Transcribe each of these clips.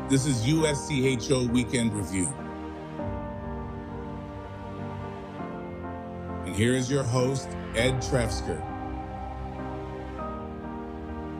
This is USCHO Weekend Review. And here is your host, Ed Trefsker.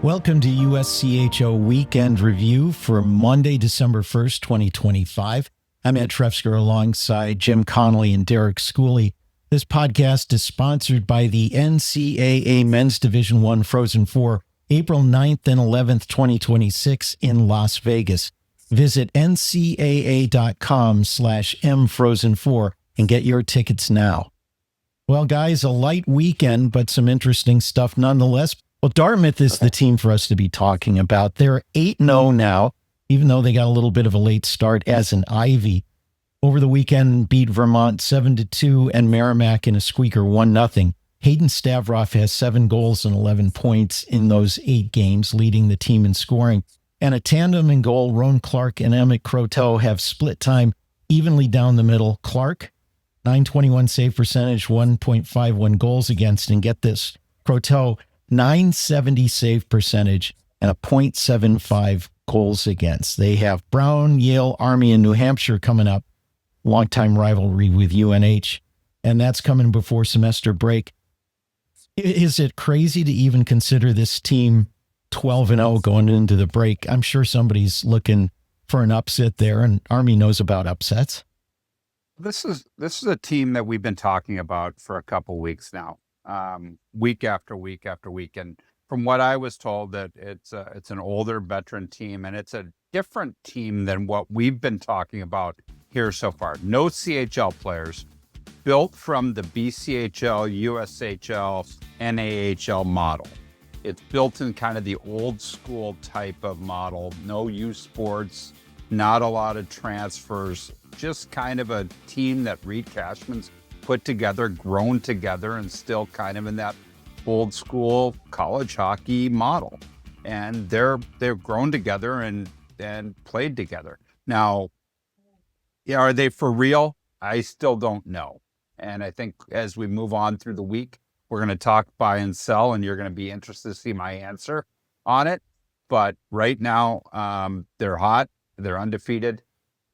Welcome to USCHO Weekend Review for Monday, December 1st, 2025. I'm Ed Trefsker alongside Jim Connolly and Derek Schooley. This podcast is sponsored by the NCAA Men's Division I Frozen Four, April 9th and 11th, 2026 in Las Vegas. Visit ncaa.com/mfrozen4 and get your tickets now. Well, guys, a light weekend, but some interesting stuff nonetheless. Well, Dartmouth is the team for us to be talking about. They're 8-0 now, even though they got a little bit of a late start as an Ivy. Over the weekend, beat Vermont 7-2 and Merrimack in a squeaker 1-0. Hayden Stavroff has 7 goals and 11 points in those 8 games, leading the team in scoring. And a tandem in goal, Roan Clark and Emmett Croteau have split time evenly down the middle. Clark, .921 save percentage, 1.51 goals against. And get this, Croteau, .970 save percentage and a .75 goals against. They have Brown, Yale, Army, and New Hampshire coming up. Longtime rivalry with UNH. And that's coming before semester break. Is it crazy to even consider this team 12-0 going into the break? I'm sure somebody's looking for an upset there, and Army knows about upsets. This is a team that we've been talking about for a couple weeks now, week after week after week. And from what I was told, that it's an older veteran team, and it's a different team than what we've been talking about here so far. No CHL players, built from the BCHL, USHL, NAHL model. It's built in kind of the old school type of model. No youth sports, not a lot of transfers, just kind of a team that Reed Cashman's put together, grown together, and still kind of in that old school college hockey model. And they've grown together and played together. Now, yeah, are they for real? I still don't know. And I think as we move on through the week, we're going to talk buy and sell, and you're going to be interested to see my answer on it. But right now, they're hot, they're undefeated,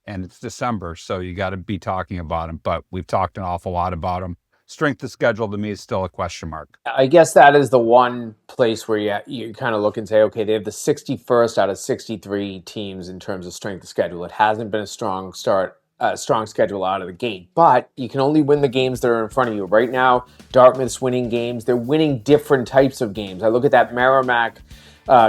and it's December, so you got to be talking about them. But we've talked an awful lot about them. Strength of schedule to me is still a question mark. I guess that is the one place where you kind of look and say, okay, they have the 61st out of 63 teams in terms of strength of schedule. It hasn't been a strong schedule out of the gate, but you can only win the games that are in front of you. Right now, Dartmouth's winning games. They're winning different types of games. I look at that Merrimack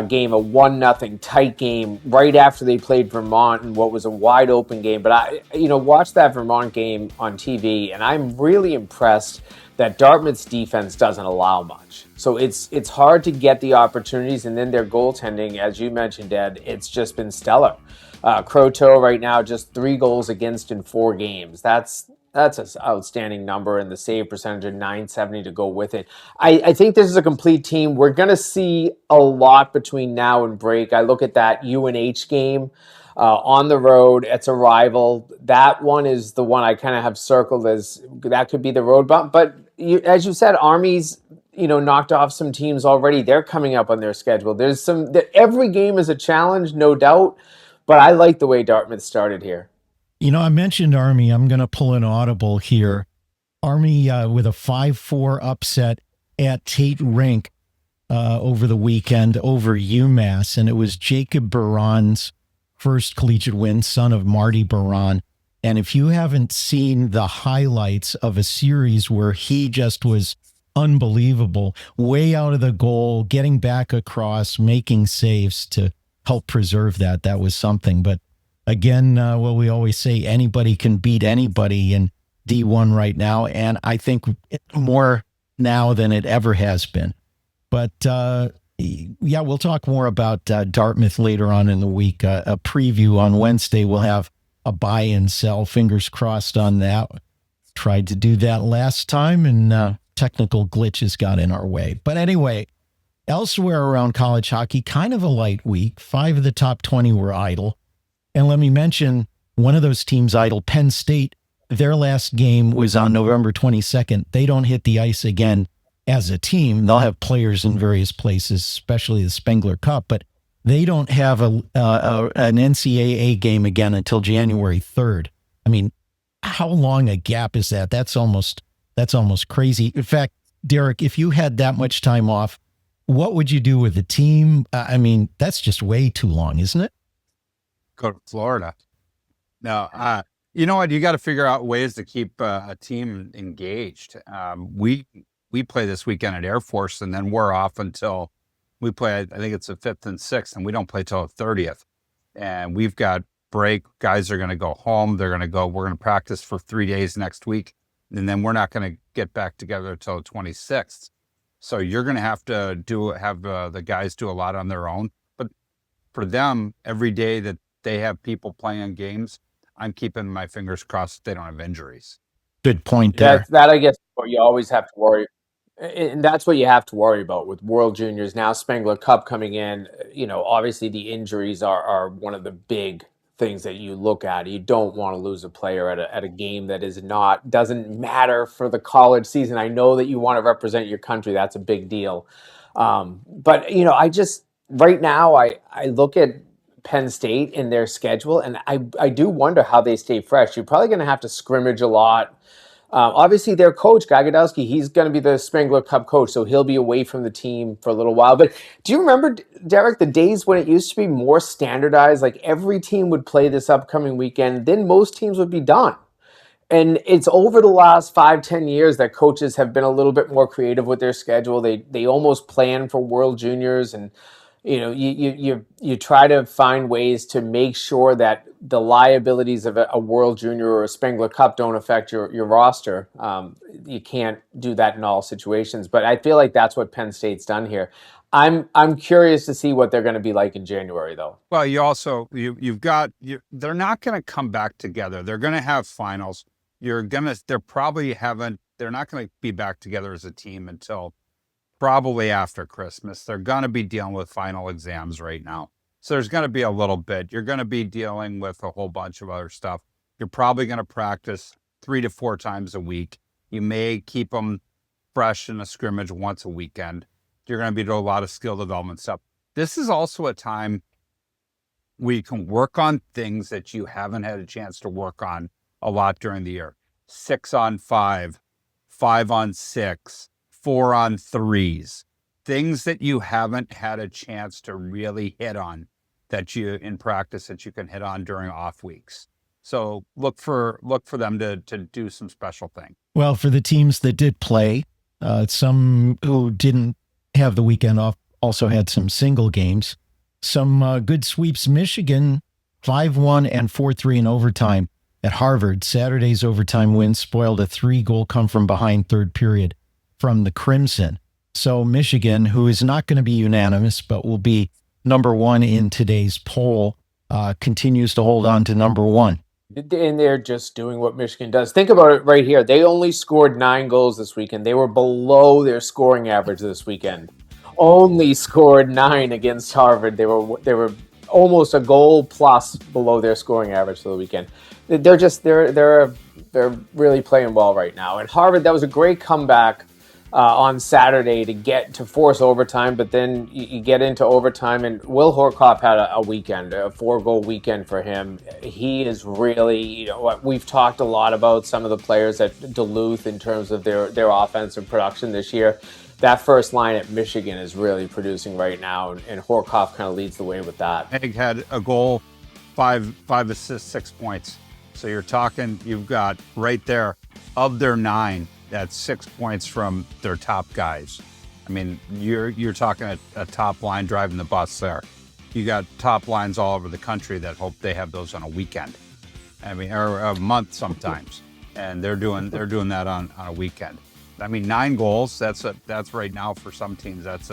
game, a 1-0 tight game right after they played Vermont in what was a wide open game. But I watched that Vermont game on TV, and I'm really impressed that Dartmouth's defense doesn't allow much. So it's hard to get the opportunities, and then their goaltending, as you mentioned, Ed, it's just been stellar. Croteau right now, just 3 goals against in 4 games. That's an outstanding number, and the save percentage of .970 to go with it. I think this is a complete team. We're going to see a lot between now and break. I look at that UNH game on the road. It's a rival. That one is the one I kind of have circled as that could be the road bump. But as you said, Army's knocked off some teams already. They're coming up on their schedule. Every game is a challenge, no doubt. But I like the way Dartmouth started here. I mentioned Army. I'm going to pull an audible here. Army with a 5-4 upset at Tate Rink over the weekend over UMass. And it was Jacob Baran's first collegiate win, son of Marty Baran. And if you haven't seen the highlights of a series where he just was unbelievable, way out of the goal, getting back across, making saves to help preserve that was something. But again, we always say anybody can beat anybody in D1 right now, and I think more now than it ever has been. But we'll talk more about Dartmouth later on in the week. A preview on Wednesday. We'll have a buy and sell. Fingers crossed on that. Tried to do that last time, and technical glitches got in our way. But anyway, elsewhere around college hockey, kind of a light week. 5 of the top 20 were idle. And let me mention one of those teams idle, Penn State. Their last game was on November 22nd. They don't hit the ice again as a team. They'll have players in various places, especially the Spengler Cup, but They don't have an NCAA game again until January 3rd. I mean, how long a gap is that? That's almost crazy. In fact, Derek, if you had that much time off, what would you do with the team? I mean, that's just way too long, isn't it? Go to Florida. No, you know what? You got to figure out ways to keep a team engaged. We play this weekend at Air Force, and then we're off until we play. I think it's the 5th and 6th, and we don't play till the 30th. And we've got break. Guys are going to go home. We're going to practice for 3 days next week, and then we're not going to get back together until the 26th. So you're going to have to have the guys do a lot on their own. But for them, every day that they have people playing games, I'm keeping my fingers crossed that they don't have injuries. Good point there. That I guess what you always have to worry. And that's what you have to worry about with World Juniors. Now Spengler Cup coming in, obviously the injuries are one of the big things that you look at. You don't want to lose a player at a game that doesn't matter for the college season. I know that you want to represent your country. That's a big deal. But right now I look at Penn State in their schedule, and I do wonder how they stay fresh. You're probably going to have to scrimmage a lot. Obviously, their coach, Gagodowski, he's going to be the Spengler Cup coach, so he'll be away from the team for a little while. But do you remember, Derek, the days when it used to be more standardized? Like every team would play this upcoming weekend, then most teams would be done. And it's over the last 5-10 years that coaches have been a little bit more creative with their schedule. They almost plan for World Juniors, and you try to find ways to make sure that the liabilities of a World Junior or a Spengler Cup don't affect your roster. You can't do that in all situations, but I feel like that's what Penn State's done here. I'm curious to see what they're going to be like in January, though. Well, they're not going to come back together. They're going to have finals. They're not going to be back together as a team until probably after Christmas. They're going to be dealing with final exams right now. So there's going to be a little bit. You're going to be dealing with a whole bunch of other stuff. You're probably going to practice 3 to 4 times a week. You may keep them fresh in a scrimmage once a weekend. You're going to be doing a lot of skill development stuff. This is also a time where you can work on things that you haven't had a chance to work on a lot during the year. 6-on-5, 5-on-6, 4-on-3s, things that you haven't had a chance to really hit on in practice that you can hit on during off weeks. So look for them to do some special thing. Well, for the teams that did play, some who didn't have the weekend off also had some single games. Some good sweeps. Michigan 5-1 and 4-3 in overtime at Harvard. Saturday's overtime win spoiled a 3-goal come from behind third period from the Crimson. So Michigan, who is not going to be unanimous, but will be number 1 in today's poll, continues to hold on to number 1. And they're just doing what Michigan does. Think about it right here. They only scored 9 goals this weekend. They were below their scoring average this weekend. Only scored 9 against Harvard. They were almost a goal plus below their scoring average for the weekend. They're really playing well right now. And Harvard, that was a great comeback on Saturday to force overtime, but then you get into overtime, and Will Horkoff had a weekend, a 4-goal weekend for him. He is really, we've talked a lot about some of the players at Duluth in terms of their offensive production this year. That first line at Michigan is really producing right now, and Horkoff kind of leads the way with that. Egg had a goal, 5 assists, 6 points. So you've got right there, of their 9, that's 6 points from their top guys. I mean, you're talking a top line driving the bus there. You got top lines all over the country that hope they have those on a weekend. I mean, or a month sometimes, and they're doing that on a weekend. I mean, 9 goals. That's right now for some teams. That's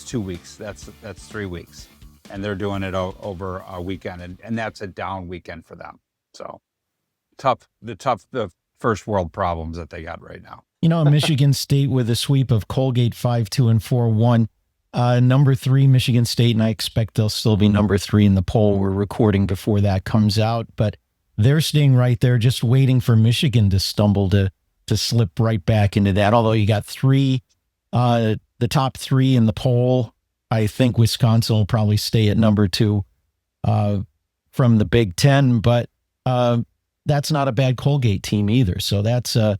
2 weeks. That's 3 weeks, and they're doing it over a weekend, and that's a down weekend for them. So the first world problems that they got right now. Michigan State with a sweep of Colgate 5-2 and 4-1. Number 3, Michigan State, and I expect they'll still be number 3 in the poll. We're recording before that comes out, but they're staying right there, just waiting for Michigan to stumble to slip right back into that. Although you got 3, the top 3 in the poll I think Wisconsin will probably stay at number 2 from the Big Ten, but that's not a bad Colgate team either. So that's a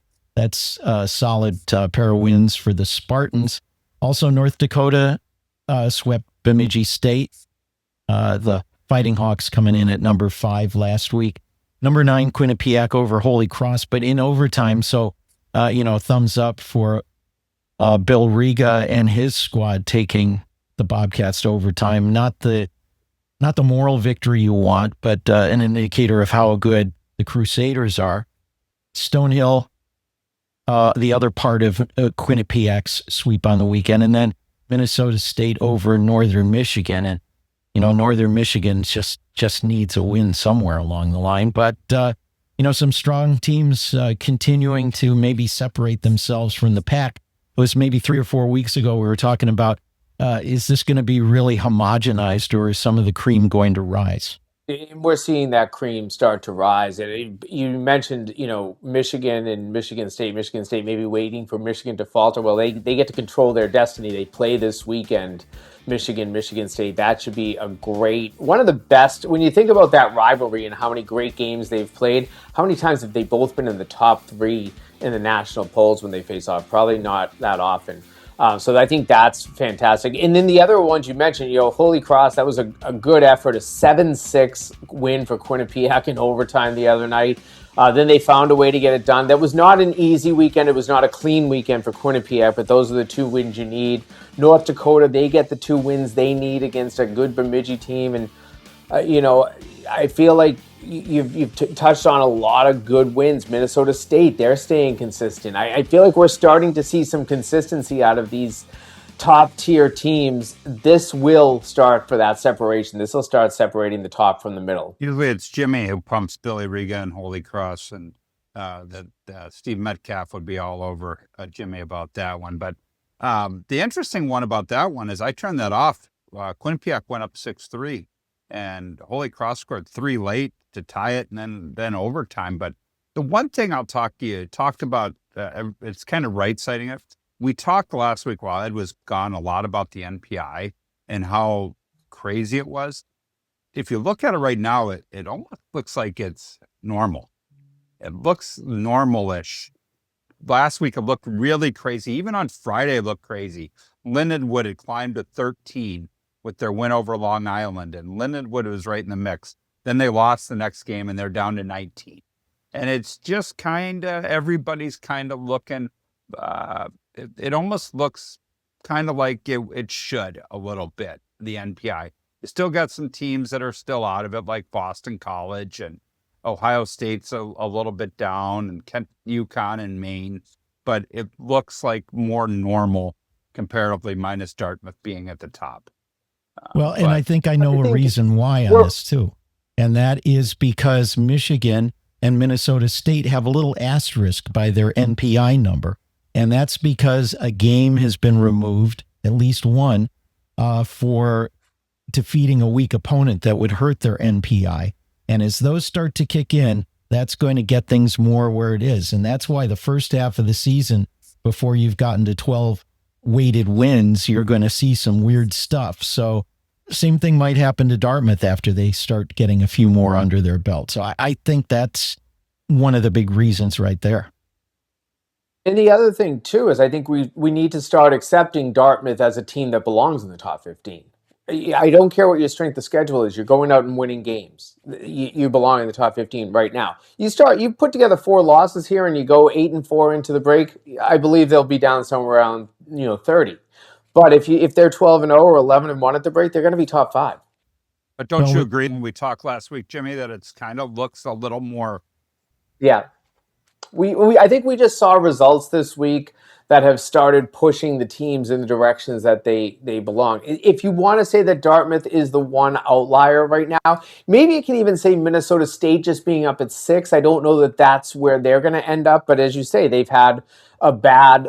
solid pair of wins for the Spartans. Also, North Dakota swept Bemidji State. The Fighting Hawks coming in at number 5 last week. Number 9, Quinnipiac over Holy Cross, but in overtime. So, thumbs up for Bill Riga and his squad taking the Bobcats to overtime. Not the moral victory you want, but an indicator of how good the Crusaders are. Stonehill, the other part of Quinnipiac's sweep on the weekend, and then Minnesota State over Northern Michigan. And Northern Michigan just needs a win somewhere along the line. But, some strong teams continuing to maybe separate themselves from the pack. It was maybe 3 or 4 weeks ago we were talking about, is this going to be really homogenized, or is some of the cream going to rise? We're seeing that cream start to rise. And you mentioned, Michigan and Michigan State maybe waiting for Michigan to falter. Well, they get to control their destiny. They play this weekend, Michigan State. That should be one of the best. When you think about that rivalry and how many great games they've played, how many times have they both been in the top 3 in the national polls when they face off? Probably not that often. So I think that's fantastic. And then the other ones you mentioned, Holy Cross, that was a good effort, a 7-6 win for Quinnipiac in overtime the other night. Then they found a way to get it done. That was not an easy weekend. It was not a clean weekend for Quinnipiac, but those are the 2 wins you need. North Dakota, they get the 2 wins they need against a good Bemidji team. And, I feel like you've touched on a lot of good wins. Minnesota State, they're staying consistent. I feel like we're starting to see some consistency out of these top tier teams. This will start for that separation. This will start separating the top from the middle. Usually it's Jimmy who pumps Billy Riga and Holy Cross, and Steve Metcalf would be all over Jimmy about that one. But the interesting one about that one is I turned that off. Quinnipiac went up 6-3. And Holy Cross scored 3 late to tie it, and then overtime. But the one thing I'll talked about, it's kind of right-siding it. We talked last week while Ed was gone a lot about the NPI and how crazy it was. If you look at it right now, it almost looks like it's normal. It looks normal-ish. Last week it looked really crazy. Even on Friday it looked crazy. Lindenwood had climbed to 13 with their win over Long Island, and Lindenwood was right in the mix. Then they lost the next game, and they're down to 19. And it's just everybody's kind of looking, it almost looks kind of like it should a little bit, the NPI. You still got some teams that are still out of it, like Boston College, and Ohio State's a little bit down, and UConn and Maine. But it looks like more normal comparatively, minus Dartmouth being at the top. Well, and I think I know a reason why on this too. And that is because Michigan and Minnesota State have a little asterisk by their NPI number. And that's because a game has been removed, at least one, for defeating a weak opponent that would hurt their NPI. And as those start to kick in, that's going to get things more where it is. And that's why the first half of the season, before you've gotten to 12 weighted wins, you're going to see some weird stuff. So same thing might happen to Dartmouth after they start getting a few more under their belt. So I think that's one of the big reasons right there. And the other thing too is I think we need to start accepting Dartmouth as a team that belongs in the top 15. I don't care what your strength of schedule is. You're going out and winning games. You belong in the top 15 right now. You put together 4 losses here and you go 8-4 into the break. I believe they'll be down somewhere around 30. But if they're 12-0 or 11-1 at the break, they're going to be top 5. But don't you agree when we talked last week, Jimmy, that it's kind of looks a little more? Yeah. I think we just saw results this week that have started pushing the teams in the directions that they belong. If you want to say that Dartmouth is the one outlier right now, maybe you can even say Minnesota State just being up at 6. I don't know that that's where they're going to end up, but as you say, they've had a bad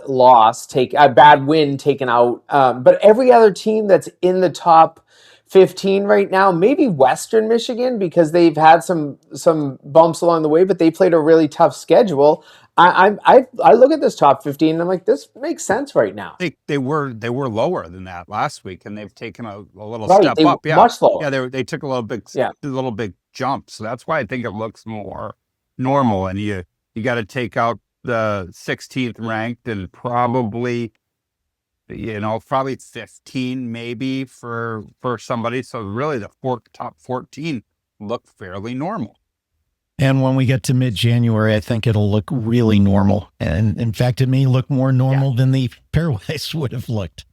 win taken out. But every other team that's in the top 15 right now, maybe Western Michigan, because they've had some bumps along the way, but they played a really tough schedule. I look at this top 15 and I'm like, this makes sense right now. They were lower than that last week, and they've taken a little Right, step they up. Yeah, much lower. yeah, they took a Yeah. little big jump. So that's why I think it looks more normal. And you got to take out the 16th ranked and probably 15 maybe for somebody. So really, the top 14 look fairly normal. And when we get to mid-January, I think it'll look really normal. And in fact, it may look more normal than the pairwise would have looked.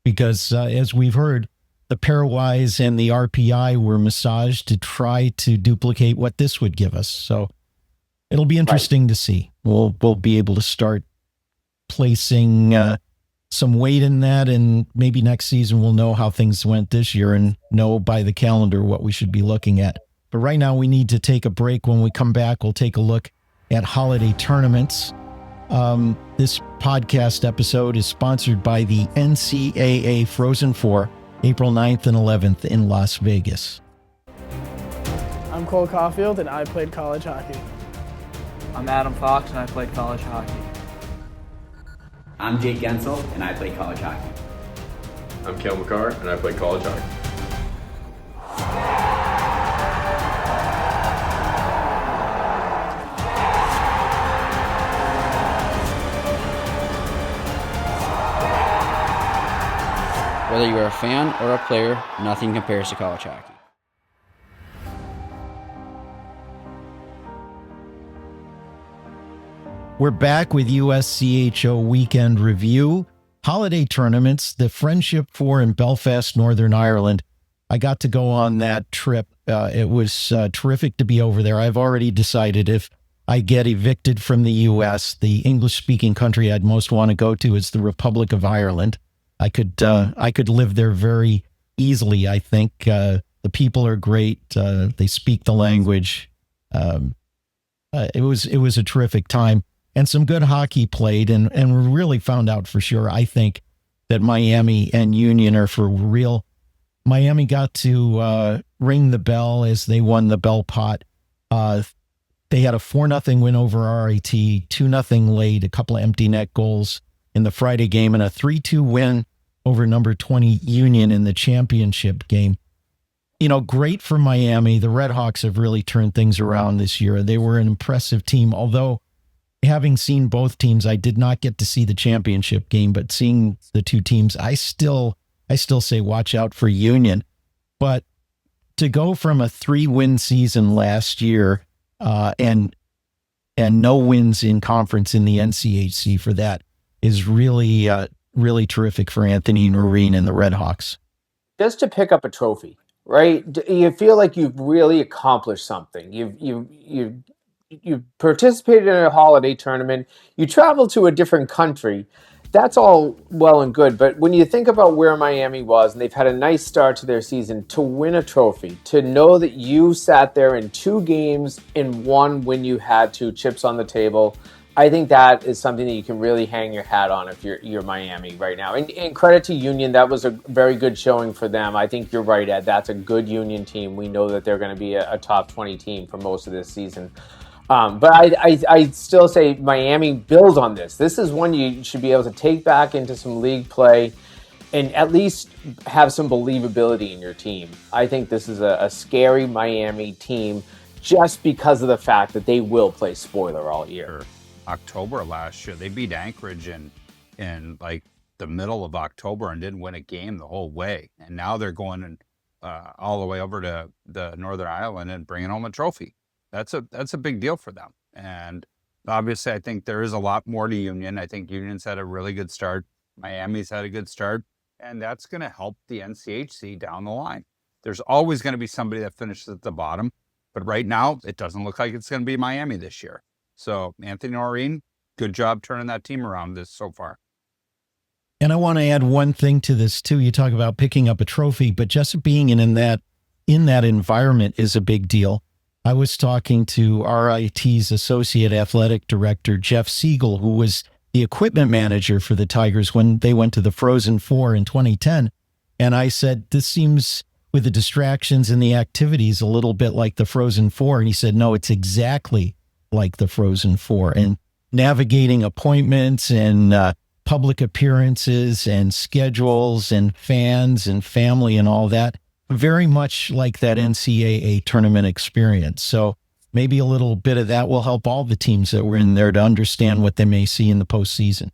Because as we've heard, the pairwise and the RPI were massaged to try to duplicate what this would give us. So it'll be interesting to see. We'll be able to start placing some weight in that, and maybe next season we'll know how things went this year and know by the calendar what we should be looking at. But right now we need to take a break. When we come back, we'll take a look at holiday tournaments. This podcast episode is sponsored by the NCAA Frozen Four, April 9th and 11th in Las Vegas. I'm Cole Caulfield, and I played college hockey. I'm Adam Fox, and I played college hockey. I'm Jake Gensel, and I played college hockey. I'm Cale McCarr, and I played college hockey. Whether you're a fan or a player, nothing compares to college hockey. We're back with USCHO Weekend Review. Holiday tournaments, the Friendship Four in Belfast, Northern Ireland. I got to go on that trip. It was terrific to be over there. I've already decided if I get evicted from the U.S., the English-speaking country I'd most want to go to is the Republic of Ireland. I could live there very easily, I think. The people are great. They speak the language. It was a terrific time. And some good hockey played, and we really found out for sure, I think, that Miami and Union are for real. Miami got to ring the bell as they won the Bell Pot. They had a 4-0 win over RIT, 2-0 late, a couple of empty net goals in the Friday game, and a 3-2 win over number 20 Union in the championship game. Great for Miami. The Redhawks have really turned things around this year. They were an impressive team, although having seen both teams, I did not get to see the championship game, but seeing the two teams, I still say watch out for Union. But to go from a 3-win season last year and no wins in conference in the NCHC for that is really really terrific for Anthony Noreen and the Redhawks. Just to pick up a trophy, right? You feel like you've really accomplished something. You've participated in a holiday tournament. You travel to a different country. That's all well and good. But when you think about where Miami was, and they've had a nice start to their season, to win a trophy, to know that you sat there in 2 games and won when you had to, chips on the table, I think that is something that you can really hang your hat on if you're Miami right now. And credit to Union, that was a very good showing for them. I think you're right, Ed. That's a good Union team. We know that they're going to be a top 20 team for most of this season. But I still say Miami builds on this. This is one you should be able to take back into some league play and at least have some believability in your team. I think this is a scary Miami team just because of the fact that they will play spoiler all year. October last year, they beat Anchorage in like the middle of October and didn't win a game the whole way. And now they're going all the way over to the Northern Ireland and bringing home a trophy. That's a big deal for them. And obviously, I think there is a lot more to Union. I think Union's had a really good start. Miami's had a good start. And that's going to help the NCHC down the line. There's always going to be somebody that finishes at the bottom. But right now, it doesn't look like it's going to be Miami this year. So Anthony Noreen, good job turning that team around so far. And I want to add one thing to this too. You talk about picking up a trophy, but just being in that environment is a big deal. I was talking to RIT's associate athletic director, Jeff Siegel, who was the equipment manager for the Tigers when they went to the Frozen Four in 2010. And I said, this seems, with the distractions and the activities, a little bit like the Frozen Four. And he said, no, it's exactly like the Frozen Four. And navigating appointments and public appearances and schedules and fans and family and all that, very much like that NCAA tournament experience. So maybe a little bit of that will help all the teams that were in there to understand what they may see in the postseason.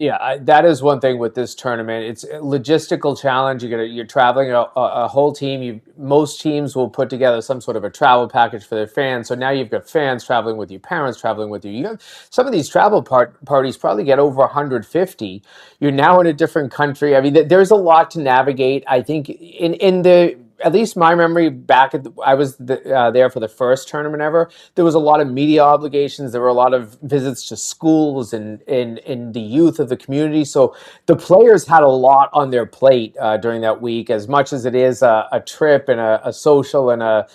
Yeah, that is one thing with this tournament. It's a logistical challenge. You're traveling a whole team. Most teams will put together some sort of a travel package for their fans. So now you've got fans traveling with you, parents traveling with you. You have some of these travel parties probably get over 150. You're now in a different country. I mean, there's a lot to navigate. I think in the at least my memory back I was there for the first tournament ever. There was a lot of media obligations. There were a lot of visits to schools and in the youth of the community. So the players had a lot on their plate during that week, as much as it is a trip and a social and a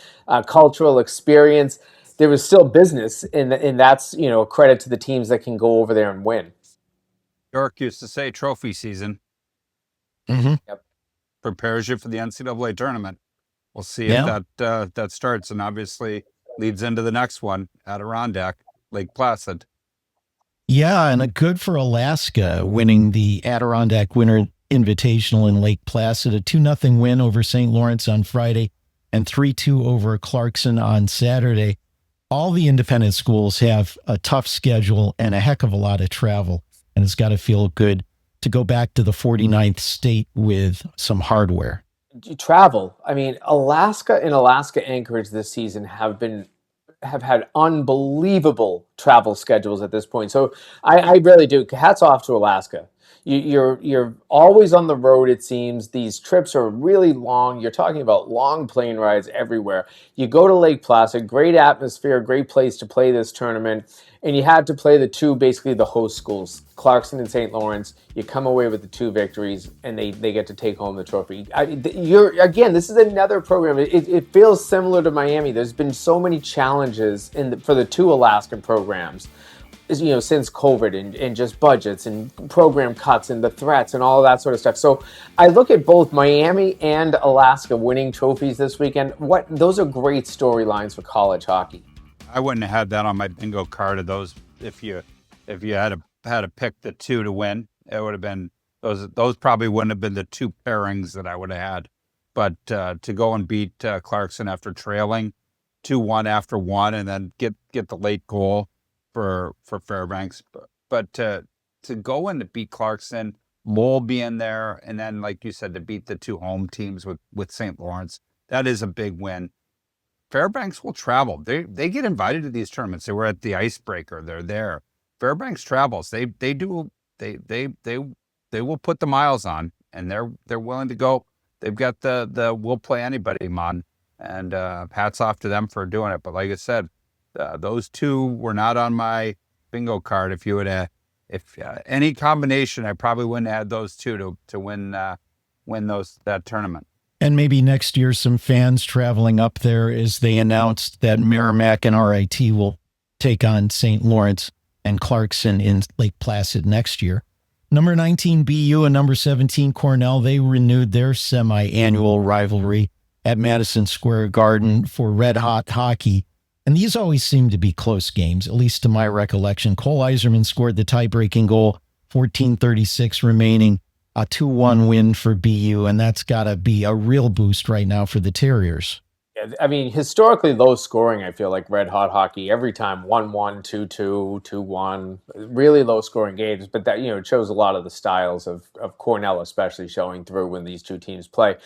cultural experience. There was still business, and that's a credit to the teams that can go over there and win. York used to say trophy season. Mm-hmm. Yep. Prepares you for the NCAA tournament. We'll see if that starts, and obviously leads into the next one, Adirondack, Lake Placid. Yeah, and a good for Alaska winning the Adirondack Winter Invitational in Lake Placid, a 2-0 win over St. Lawrence on Friday and 3-2 over Clarkson on Saturday. All the independent schools have a tough schedule and a heck of a lot of travel, and it's got to feel good to go back to the 49th state with some hardware. Travel. I mean, Alaska and Alaska Anchorage this season have had unbelievable travel schedules at this point. So I really do. Hats off to Alaska. You're always on the road, it seems. These trips are really long. You're talking about long plane rides everywhere. You go to Lake Placid, great atmosphere, great place to play this tournament. And you had to play basically the host schools, Clarkson and St. Lawrence. You come away with the 2 victories, and they get to take home the trophy. This is another program. It feels similar to Miami. There's been so many challenges for the 2 Alaskan programs, since COVID and just budgets and program cuts and the threats and all of that sort of stuff. So I look at both Miami and Alaska winning trophies this weekend. Those are great storylines for college hockey. I wouldn't have had that on my bingo card of those. If you had to pick the 2 to win, it would have been those probably wouldn't have been the 2 pairings that I would have had. But to go and beat Clarkson after trailing 2-1 after 1, and then get the late goal for Fairbanks, but to go and to beat Clarkson, Lowell being there, and then like you said, to beat the 2 home teams with St. Lawrence, that is a big win. Fairbanks will travel. They get invited to these tournaments. They were at the Icebreaker. They're there. Fairbanks travels. They will put the miles on, and they're willing to go. They've got the we'll play anybody mod, and hats off to them for doing it. But like I said, those 2 were not on my bingo card. If you would any combination, I probably wouldn't add those 2 to win that tournament. And maybe next year, some fans traveling up there as they announced that Merrimack and RIT will take on St. Lawrence and Clarkson in Lake Placid next year. Number 19 BU and number 17 Cornell, they renewed their semi-annual rivalry at Madison Square Garden for red-hot hockey. And these always seem to be close games, at least to my recollection. Cole Iserman scored the tie-breaking goal, 14:36 remaining. A 2-1 win for BU, and that's got to be a real boost right now for the Terriers. Yeah, I mean, historically low scoring, I feel like red hot hockey every time 1-1, 2-2, 2-1, really low scoring games. But that, it shows a lot of the styles of Cornell, especially showing through when these 2 teams play.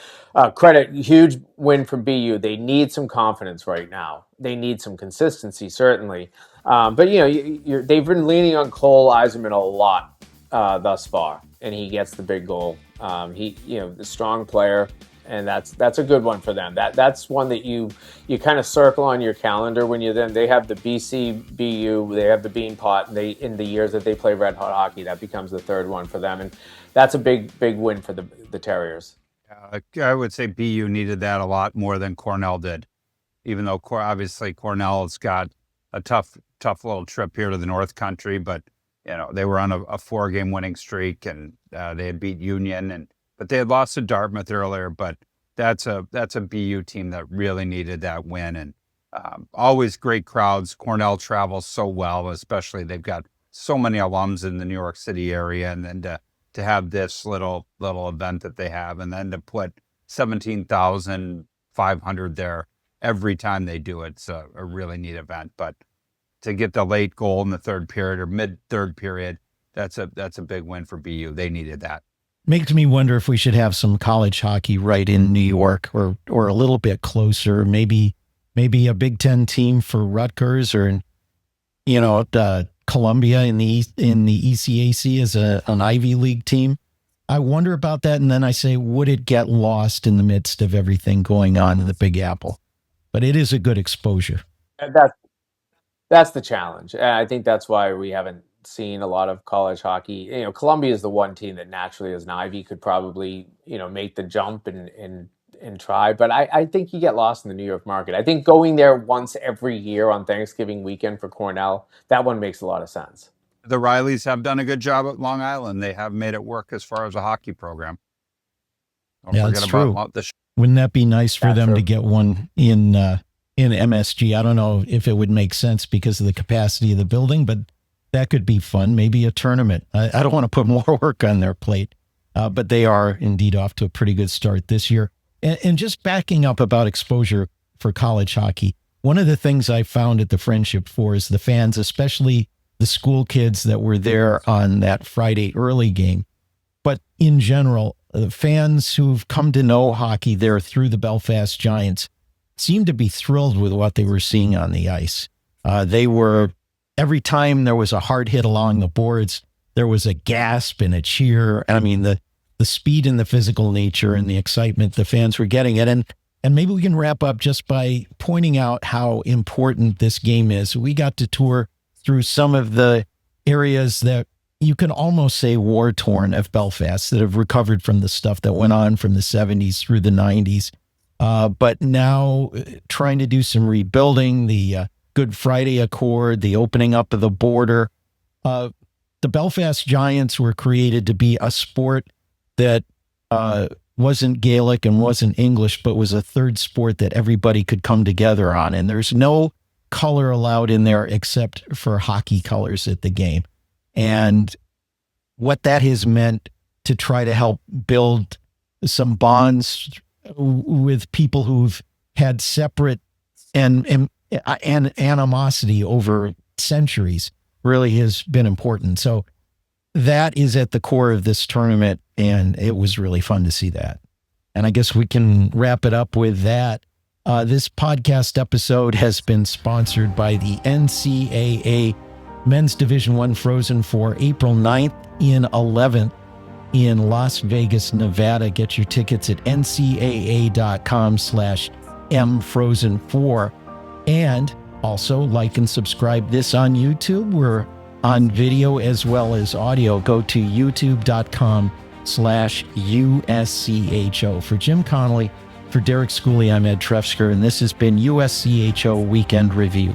Huge win for BU. They need some confidence right now. They need some consistency, certainly. But they've been leaning on Cole Iserman a lot thus far, and he gets the big goal. The strong player, and that's a good one for them. That's one that you kind of circle on your calendar when they have the BCBU, they have the Bean Pot, and in the years that they play red hot hockey, that becomes the 3rd one for them, and that's a big win for the Terriers. I would say BU needed that a lot more than Cornell did, even though obviously Cornell's got a tough little trip here to the North Country, but they were on a 4-game winning streak, and they had beat Union, but they had lost to Dartmouth earlier. But that's a BU team that really needed that win, and Always great crowds. Cornell travels so well, especially they've got so many alums in the New York City area, and then to have this little event that they have, and then to put 17,500 there every time they do it. It's a really neat event. But to get the late goal in the third period or mid third period, that's a big win for BU. They needed that. Makes me wonder if we should have some college hockey right in New York or a little bit closer, maybe a Big Ten team for Rutgers, or, Columbia in the ECAC as an Ivy League team. I wonder about that. And then I say, would it get lost in the midst of everything going on in the Big Apple? But it is a good exposure. That's the challenge. And I think that's why we haven't seen a lot of college hockey. Columbia is the one team that naturally, as an Ivy, could probably, make the jump and try. But I think you get lost in the New York market. I think going there once every year on Thanksgiving weekend for Cornell, that one makes a lot of sense. The Rileys have done a good job at Long Island. They have made it work as far as a hockey program. Yeah, that's true. Wouldn't that be nice for them to get one in MSG? I don't know if it would make sense because of the capacity of the building, but that could be fun. Maybe a tournament. I don't want to put more work on their plate, but they are indeed off to a pretty good start this year. And just backing up about exposure for college hockey, one of the things I found at the Friendship Four is the fans, especially the school kids that were there on that Friday early game, but in general, the fans who've come to know hockey there through the Belfast Giants seemed to be thrilled with what they were seeing on the ice. They were, every time there was a hard hit along the boards, there was a gasp and a cheer. I mean, the speed and the physical nature and the excitement the fans were getting it. And maybe we can wrap up just by pointing out how important this game is. We got to tour through some of the areas that you can almost say war-torn of Belfast that have recovered from the stuff that went on from the 70s through the 90s. But now trying to do some rebuilding, the Good Friday Accord, the opening up of the border. The Belfast Giants were created to be a sport that wasn't Gaelic and wasn't English, but was a third sport that everybody could come together on. And there's no color allowed in there except for hockey colors at the game. And what that has meant to try to help build some bonds with people who've had separate and animosity over centuries really has been important. So that is at the core of this tournament, and it was really fun to see that. And I guess we can wrap it up with that. This podcast episode has been sponsored by the NCAA Men's Division I Frozen for April 9th and 11th in Las Vegas, Nevada. Get your tickets at ncaa.com/mfrozen4. And also like and subscribe this on YouTube. We're on video as well as audio. Go to youtube.com/USCHO. For Jim Connolly, for Derek Schooley, I'm Ed Trefsker, and this has been USCHO Weekend Review.